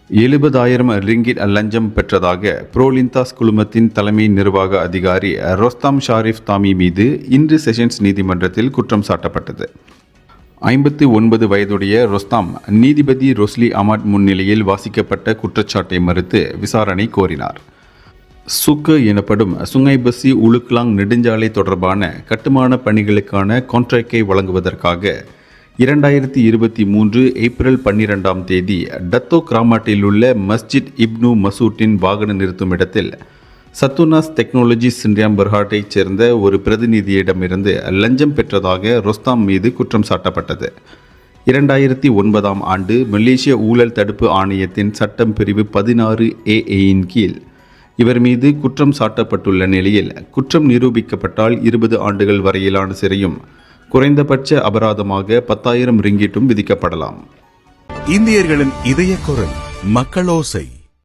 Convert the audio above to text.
70,000 ringgit லஞ்சம் பெற்றதாக புரோலிந்தாஸ் குழுமத்தின் தலைமை நிர்வாக அதிகாரி ரொஸ்தாம் ஷாரிஃப் தாமி மீது இன்று செஷன்ஸ் நீதிமன்றத்தில் குற்றம் சாட்டப்பட்டது. 59 வயதுடைய ரொஸ்தாம் நீதிபதி ரொஸ்லி அமாட் முன்னிலையில் வாசிக்கப்பட்ட குற்றச்சாட்டை மறுத்து விசாரணை கோரினார். சுக்க எனப்படும் சுங்கைபசி உலுக்லாங் நெடுஞ்சாலை தொடர்பான கட்டுமான பணிகளுக்கான கான்ட்ராக்டை வழங்குவதற்காக 2023 ஏப்ரல் 12ஆம் தேதி டத்தோ கிராமத்தில் உள்ள மஸ்ஜித் இப்னு மசூட்டின் வாகன நிறுத்தும் இடத்தில் சத்துனாஸ் டெக்னாலஜி சிண்டியாம் பெர்ஹாட்டைச் சேர்ந்த ஒரு பிரதிநிதியிடமிருந்து லஞ்சம் பெற்றதாக ரொஸ்தாம் மீது குற்றம் சாட்டப்பட்டது. 2009ஆம் ஆண்டு மலேசிய ஊழல் தடுப்பு ஆணையத்தின் சட்டம் பிரிவு 16AA கீழ் இவர் மீது குற்றம் சாட்டப்பட்டுள்ள நிலையில் குற்றம் நிரூபிக்கப்பட்டால் 20 ஆண்டுகள் வரையிலான சிறையும் குறைந்தபட்ச அபராதமாக 10,000 ரிங்கிட்டும் விதிக்கப்படலாம். இந்தியர்களின் இதய குரல் மக்களோசை.